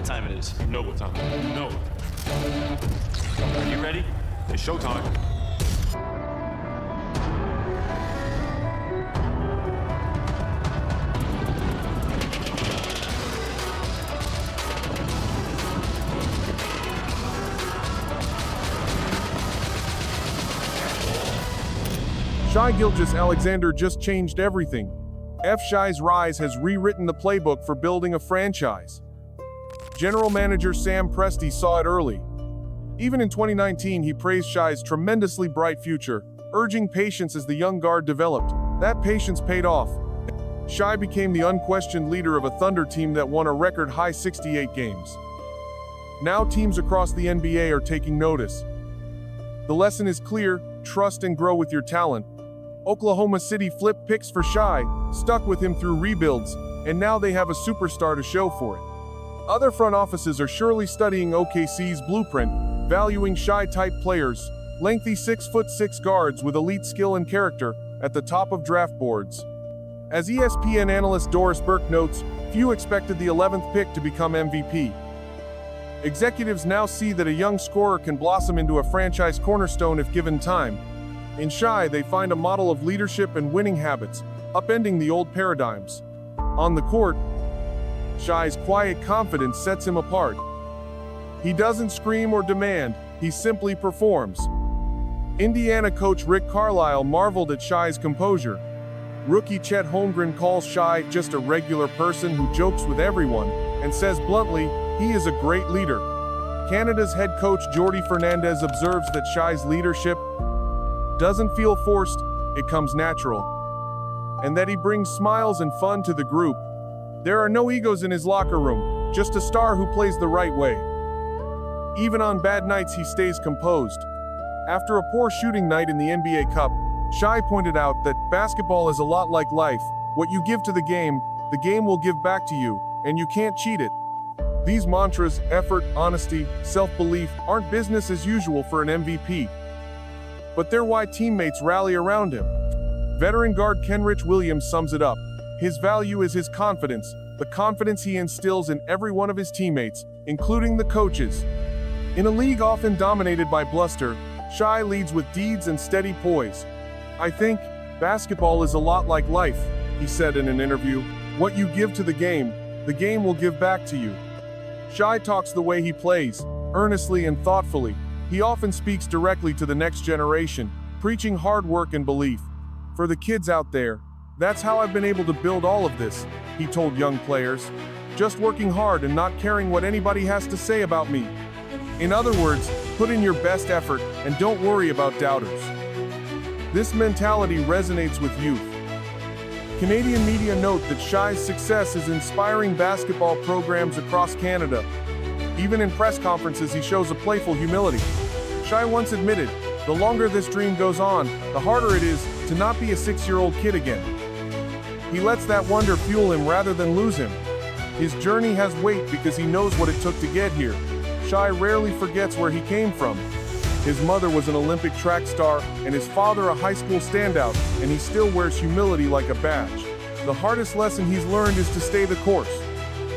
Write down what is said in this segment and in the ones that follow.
what time it is. You know what time it is. You know it. Are you ready? It's showtime. Shai Gilgeous-Alexander just changed everything. Shai's rise has rewritten the playbook for building a franchise. General manager Sam Presti saw it early. Even in 2019, he praised Shai's tremendously bright future, urging patience as the young guard developed. That patience paid off. Shai became the unquestioned leader of a Thunder team that won a record-high 68 games. Now teams across the NBA are taking notice. The lesson is clear: trust and grow with your talent. Oklahoma City flipped picks for Shai, stuck with him through rebuilds, and now they have a superstar to show for it. Other front offices are surely studying OKC's blueprint, valuing Shai-type players, lengthy 6'6" guards with elite skill and character, at the top of draft boards. As ESPN analyst Doris Burke notes, few expected the 11th pick to become MVP. Executives now see that a young scorer can blossom into a franchise cornerstone if given time. In Shai, they find a model of leadership and winning habits, upending the old paradigms. On the court, Shai's quiet confidence sets him apart. He doesn't scream or demand, he simply performs. Indiana coach Rick Carlisle marveled at Shai's composure. Rookie Chet Holmgren calls Shai just a regular person who jokes with everyone, and says bluntly, he is a great leader. Canada's head coach Jordi Fernandez observes that Shai's leadership doesn't feel forced, it comes natural. And that he brings smiles and fun to the group. There are no egos in his locker room, just a star who plays the right way. Even on bad nights he stays composed. After a poor shooting night in the NBA Cup, Shai pointed out that basketball is a lot like life. What you give to the game will give back to you, and you can't cheat it. These mantras, effort, honesty, self-belief, aren't business as usual for an MVP. But they're why teammates rally around him. Veteran guard Kenrich Williams sums it up. His value is his confidence, the confidence he instills in every one of his teammates, including the coaches. In a league often dominated by bluster, Shai leads with deeds and steady poise. I think basketball is a lot like life, he said in an interview. What you give to the game will give back to you. Shai talks the way he plays, earnestly and thoughtfully. He often speaks directly to the next generation, preaching hard work and belief. For the kids out there, that's how I've been able to build all of this, he told young players. Just working hard and not caring what anybody has to say about me. In other words, put in your best effort and don't worry about doubters. This mentality resonates with youth. Canadian media note that Shai's success is inspiring basketball programs across Canada. Even in press conferences, he shows a playful humility. Shai once admitted, the longer this dream goes on, the harder it is to not be a 6-year-old kid again. He lets that wonder fuel him rather than lose him. His journey has weight because he knows what it took to get here. Shai rarely forgets where he came from. His mother was an Olympic track star, and his father a high school standout, and he still wears humility like a badge. The hardest lesson he's learned is to stay the course.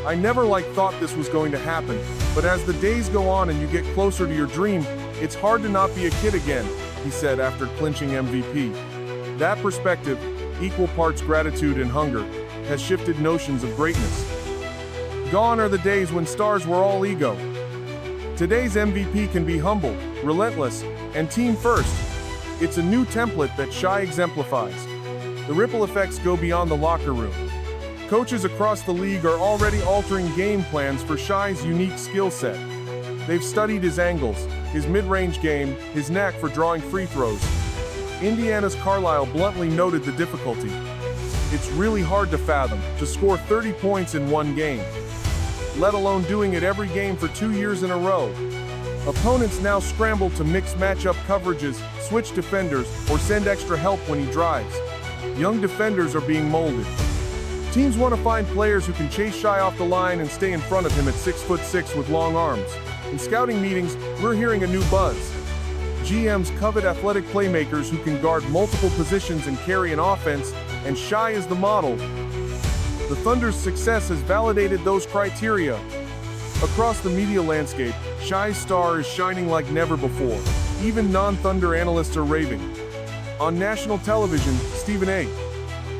I never thought this was going to happen, but as the days go on and you get closer to your dream, it's hard to not be a kid again, he said after clinching MVP. That perspective, equal parts gratitude and hunger, has shifted notions of greatness. Gone are the days when stars were all ego. Today's MVP can be humble, relentless, and team first. It's a new template that Shai exemplifies. The ripple effects go beyond the locker room. Coaches across the league are already altering game plans for Shai's unique skill set. They've studied his angles, his mid-range game, his knack for drawing free throws. Indiana's Carlisle bluntly noted the difficulty. It's really hard to fathom, to score 30 points in one game, let alone doing it every game for 2 years in a row. Opponents now scramble to mix matchup coverages, switch defenders, or send extra help when he drives. Young defenders are being molded. Teams want to find players who can chase Shai off the line and stay in front of him at 6'6" with long arms. In scouting meetings, we're hearing a new buzz. GMs covet athletic playmakers who can guard multiple positions and carry an offense, and Shai is the model. The Thunder's success has validated those criteria. Across the media landscape, Shai's star is shining like never before. Even non-Thunder analysts are raving. On national television, Stephen A.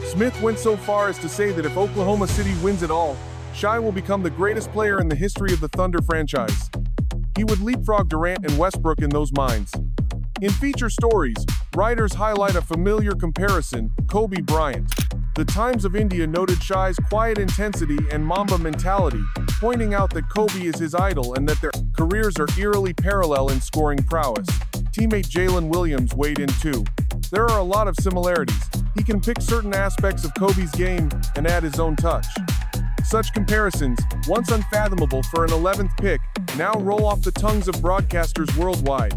Smith went so far as to say that if Oklahoma City wins it all, Shai will become the greatest player in the history of the Thunder franchise. He would leapfrog Durant and Westbrook in those minds. In feature stories, writers highlight a familiar comparison, Kobe Bryant. The Times of India noted Shai's quiet intensity and Mamba mentality, pointing out that Kobe is his idol and that their careers are eerily parallel in scoring prowess. Teammate Jalen Williams weighed in too. There are a lot of similarities. He can pick certain aspects of Kobe's game and add his own touch. Such comparisons, once unfathomable for an 11th pick, now roll off the tongues of broadcasters worldwide.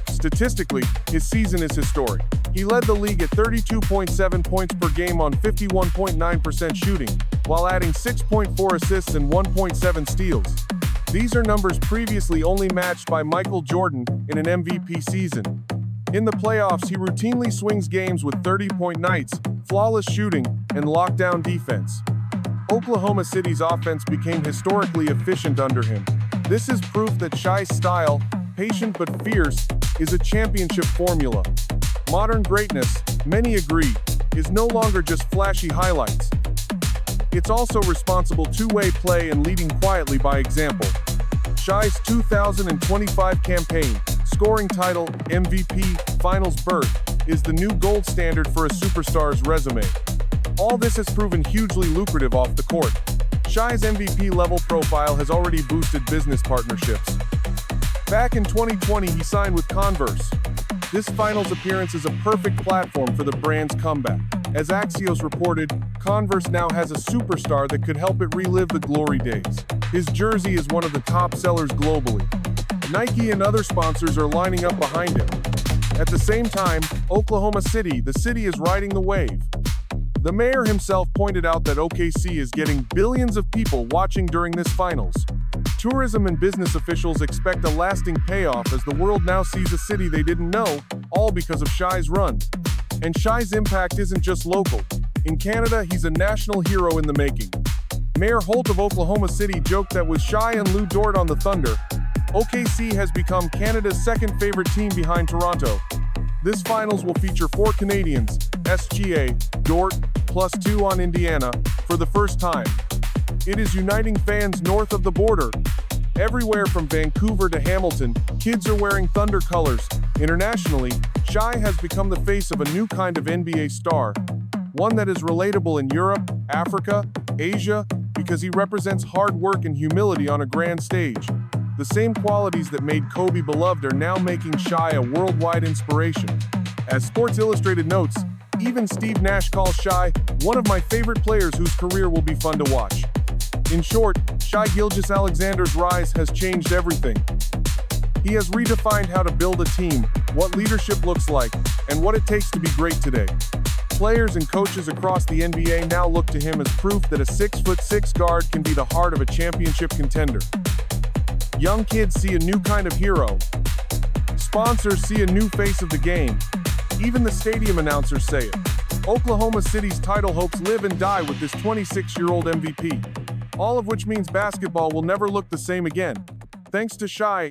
Statistically, his season is historic. He led the league at 32.7 points per game on 51.9% shooting, while adding 6.4 assists and 1.7 steals. These are numbers previously only matched by Michael Jordan in an MVP season. In the playoffs, he routinely swings games with 30-point nights, flawless shooting, and lockdown defense. Oklahoma City's offense became historically efficient under him. This is proof that Shai's style, patient but fierce, is a championship formula. Modern greatness, many agree, is no longer just flashy highlights. It's also responsible two-way play and leading quietly by example. Shai's 2025 campaign, scoring title, MVP, finals berth, is the new gold standard for a superstar's resume. All this has proven hugely lucrative off the court. Shai's MVP-level profile has already boosted business partnerships. Back in 2020, he signed with Converse. This finals appearance is a perfect platform for the brand's comeback. As Axios reported, Converse now has a superstar that could help it relive the glory days. His jersey is one of the top sellers globally. Nike and other sponsors are lining up behind him. At the same time, Oklahoma City, the city is riding the wave. The mayor himself pointed out that OKC is getting billions of people watching during this finals. Tourism and business officials expect a lasting payoff as the world now sees a city they didn't know, all because of Shai's run. And Shai's impact isn't just local. In Canada, he's a national hero in the making. Mayor Holt of Oklahoma City joked that with Shai and Lou Dort on the Thunder, OKC has become Canada's second favorite team behind Toronto. This finals will feature 4 Canadians, SGA, Dort, +2 on Indiana, for the first time. It is uniting fans north of the border. Everywhere from Vancouver to Hamilton, kids are wearing Thunder colors. Internationally, Shai has become the face of a new kind of NBA star, one that is relatable in Europe, Africa, Asia, because he represents hard work and humility on a grand stage. The same qualities that made Kobe beloved are now making Shai a worldwide inspiration. As Sports Illustrated notes, even Steve Nash calls Shai one of my favorite players whose career will be fun to watch. In short, Shai Gilgeous-Alexander's rise has changed everything. He has redefined how to build a team, what leadership looks like, and what it takes to be great today. Players and coaches across the NBA now look to him as proof that a 6'6" guard can be the heart of a championship contender. Young kids see a new kind of hero. Sponsors see a new face of the game. Even the stadium announcers say it. Oklahoma City's title hopes live and die with this 26-year-old MVP. All of which means basketball will never look the same again. Thanks to Shai.